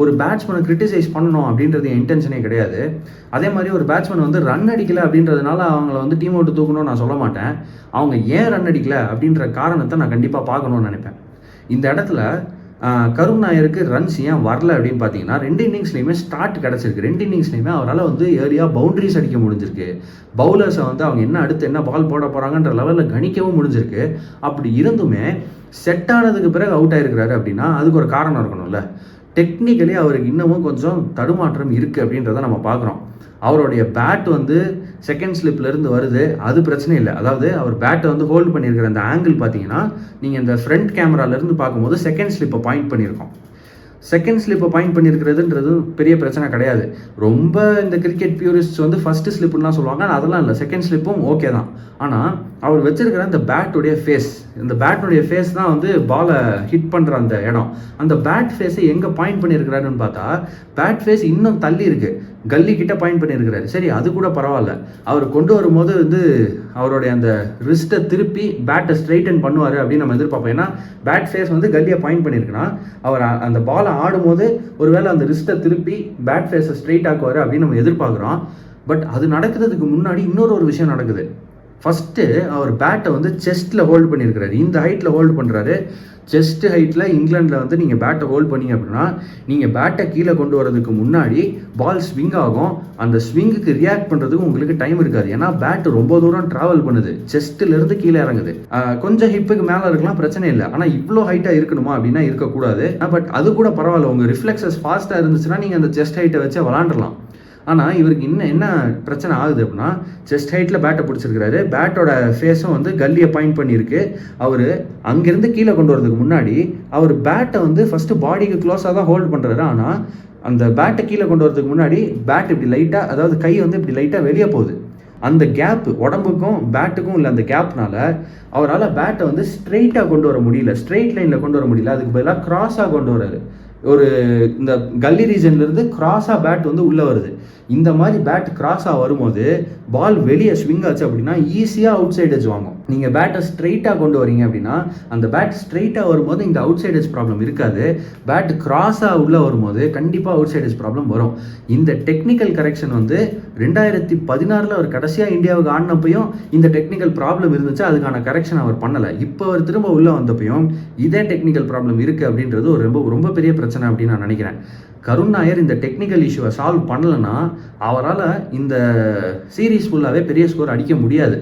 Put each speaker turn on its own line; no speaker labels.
ஒரு பேட்ஸ்மேனை கிரிட்டிசைஸ் பண்ணணும் அப்படின்றது என் இன்டென்ஷனே கிடையாது. அதே மாதிரி ஒரு பேட்ஸ்மேன் வந்து ரன் அடிக்கலை அப்படின்றதுனால அவங்கள வந்து டீம் அவுட் தூக்கணும்னு நான் சொல்ல மாட்டேன். அவங்க ஏன் ரன் அடிக்கலை அப்படின்ற காரணத்தை நான் கண்டிப்பாக பார்க்கணும்னு நினைப்பேன். இந்த இடத்துல கருண் நாயருக்கு ரன்ஸ் ஏன் வரல அப்படின்னு பார்த்தீங்கன்னா, 2 இன்னிங்ஸ்லையுமே ஸ்டார்ட் கிடச்சிருக்கு. 2 இன்னிங்ஸ்லையுமே அவரால் வந்து ஏரியாக பவுண்டரிஸ் அடிக்க முடிஞ்சிருக்கு. பவுலர்ஸை வந்து அவங்க அடுத்து என்ன பால் போட போகிறாங்கன்ற லெவலில் கணிக்கவும் முடிஞ்சிருக்கு. அப்படி இருந்துமே செட் ஆனதுக்கு பிறகு அவுட் ஆகிருக்கிறாரு அப்படின்னா அதுக்கு ஒரு காரணம் இருக்கணும்ல. டெக்னிக்கலி அவருக்கு இன்னமும் கொஞ்சம் தடுமாற்றம் இருக்குது அப்படின்றத நம்ம பார்க்குறோம். அவருடைய பேட் வந்து செகண்ட் ஸ்லிப்லேருந்து வருது, அது பிரச்சனை இல்லை. அதாவது அவர் பேட்டை வந்து ஹோல்டு பண்ணியிருக்கிற அந்த ஆங்கிள் பார்த்தீங்கன்னா, நீங்கள் இந்த ஃப்ரண்ட் கேமராலேருந்து பார்க்கும்போது செகண்ட் ஸ்லிப்பை பாயிண்ட் பண்ணியிருக்கோம். செகண்ட் ஸ்லிப்பை பாயிண்ட் பண்ணியிருக்கிறதுன்றது பெரிய பிரச்சனை கிடையாது. ரொம்ப இந்த கிரிக்கெட் பியூரிஸ்ட் வந்து ஃபஸ்ட்டு ஸ்லிப்புலாம் சொல்லுவாங்க. அதெல்லாம் இல்லை, செகண்ட் ஸ்லிப்பும் ஓகே தான். ஆனால் அவர் வச்சிருக்கிற அந்த பேட்டுடைய ஃபேஸ், இந்த பேட்டுடைய ஃபேஸ் தான் வந்து பாலை ஹிட் பண்ணுற அந்த இடம். அந்த பேட் ஃபேஸை எங்கே பாயிண்ட் பண்ணியிருக்கிறாருன்னு பார்த்தா, பேட் ஃபேஸ் இன்னும் தள்ளி இருக்குது, கல்லி கிட்ட பாயிண்ட் பண்ணியிருக்கிறாரு. சரி, அது கூட பரவாயில்ல. அவர் கொண்டு வரும்போது வந்து அவருடைய அந்த ரிஸ்ட்டை திருப்பி பேட்டை ஸ்ட்ரைட்டன் பண்ணுவார் அப்படின்னு நம்ம எதிர்பார்ப்போம். ஏன்னா பேட் ஃபேஸ் வந்து கல்லியை பாயிண்ட் பண்ணியிருக்குன்னா அவர் அந்த பாலை ஆடும்போது ஒருவேளை அந்த ரிஸ்ட்டை திருப்பி பேட் ஃபேஸை ஸ்ட்ரைட் ஆக்குவார் அப்படின்னு நம்ம எதிர்பார்க்குறோம். பட் அது நடக்கிறதுக்கு முன்னாடி இன்னொரு விஷயம் நடக்குது. ஃபஸ்ட்டு அவர் பேட்டை வந்து செஸ்ட்டில் ஹோல்டு பண்ணியிருக்கிறாரு. இந்த ஹைட்டில் ஹோல்டு பண்ணுறாரு. செஸ்ட் ஹைட்டில் இங்கிலாண்டில் வந்து நீங்கள் பேட்டை ஹோல்ட் பண்ணிங்க அப்படின்னா, நீங்கள் பேட்டை கீழே கொண்டு வரதுக்கு முன்னாடி பால் ஸ்விங் ஆகும். அந்த ஸ்விங்குக்கு ரியாக்ட் பண்ணுறதுக்கு உங்களுக்கு டைம் இருக்காது. ஏன்னா பேட்டு ரொம்ப தூரம் ட்ராவல் பண்ணுது, செஸ்ட்டிலேருந்து கீழே இறங்குது. கொஞ்சம் ஹிப்புக்கு மேலே இருக்கலாம், பிரச்சனை இல்லை. ஆனால் இவ்வளோ ஹைட்டாக இருக்கணுமா அப்படின்னா இருக்கக்கூடாது. பட் அது கூட பரவாயில்ல. உங்கள் ரிஃப்ளெக்ஸஸ் ஃபாஸ்ட்டாக இருந்துச்சுன்னா நீங்கள் அந்த செஸ்ட் ஹைட்டை வச்சு விளாண்டுடலாம். ஆனால் இவருக்கு இன்னும் என்ன பிரச்சனை ஆகுது அப்படின்னா, செஸ்ட் ஹைட்டில் பேட்டை பிடிச்சிருக்கிறாரு. பேட்டோட ஃபேஸும் வந்து கல்லியை பாயிண்ட் பண்ணியிருக்கு. அவர் அங்கேருந்து கீழே கொண்டு வரதுக்கு முன்னாடி அவர் பேட்டை வந்து ஃபஸ்ட்டு பாடிக்கு க்ளோஸாக தான் ஹோல்டு பண்ணுறாரு. ஆனால் அந்த பேட்டை கீழே கொண்டு வரதுக்கு முன்னாடி பேட் இப்படி லைட்டாக, அதாவது கை வந்து இப்படி லைட்டாக வெளியே போகுது. அந்த கேப்பு உடம்புக்கும் பேட்டுக்கும் இல்லை, அந்த கேப்னால அவரால் பேட்டை வந்து ஸ்ட்ரெயிட்டாக கொண்டு வர முடியல, ஸ்ட்ரெயிட் லைனில் கொண்டு வர முடியல. அதுக்கு பதிலாக கிராஸாக கொண்டு வர்றாரு. ஒரு இந்த கல்லி ரீஜன்லேருந்து கிராஸாக பேட் வந்து உள்ளே வருது. இந்த மாதிரி பேட் கிராஸாக வரும்போது பால் வெளியே ஸ்விங் ஆச்சு அப்படின்னா ஈஸியாக அவுட் சைட் எட்ஜ் வாங்கும். நீங்கள் பேட்டை ஸ்ட்ரெயிட்டாக கொண்டு வரீங்க அப்படின்னா அந்த பேட் ஸ்ட்ரெயிட்டாக வரும்போது இந்த அவுட் சைட் எட்ஜ் ப்ராப்ளம் இருக்காது. பேட் கிராஸாக உள்ளே வரும்போது கண்டிப்பாக அவுட் சைட் எட்ஜ் ப்ராப்ளம் வரும். இந்த டெக்னிக்கல் கரெக்ஷன் வந்து 2016 அவர் கடைசியாக இந்தியாவுக்கு ஆடினப்பையும் இந்த டெக்னிக்கல் ப்ராப்ளம் இருந்துச்சு. அதுக்கான கரெக்ஷன் அவர் பண்ணலை. இப்போ அவர் திரும்ப உள்ளே வந்தப்பையும் இதே டெக்னிக்கல் ப்ராப்ளம் இருக்குது அப்படின்றது ஒரு ரொம்ப பெரிய பிரச்சனை அப்படின்னு நான் நினைக்கிறேன். கருண் நாயர் இந்த டெக்னிக்கல் இஷ்யூவை சால்வ் பண்ணலைன்னா அவரால் இந்த சீரீஸ் ஃபுல்லாகவே பெரிய ஸ்கோர் அடிக்க முடியாது.